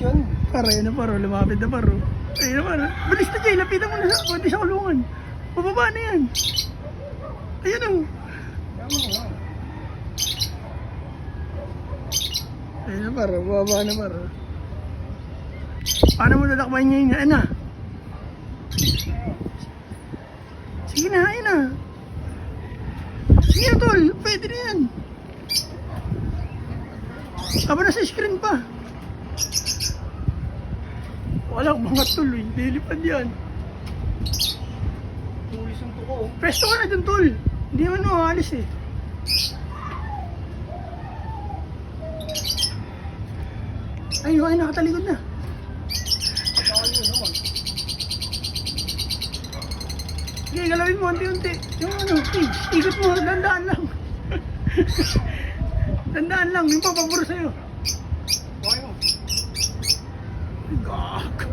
yan. Paro, yun na paro. Lumapit na paro. Ayun na paro. Bilis na Jay, lapitan mo na sa, pwede sa kulungan. Pababa na yan. Ayun o. Tama nga. Ayun na paro, bababa na paro. Paano mo dadakbayin niya yun? Ayun na. Sige na, ayun na. Sige na tol, pwede na yan. Aba na sa screen pa. Walang mga tuloy, lilipad yan. Tulis ang tuko. Presto ka na dun tol. Hindi naman makakalis eh. Ay, nakatalikod na. Saan yun naman? Sige, galawin mo unti-unti. Yung ano, ikot mo, dandaan lang. Dandaan lang, yung papaburo sa'yo. Bakit mo? Gago.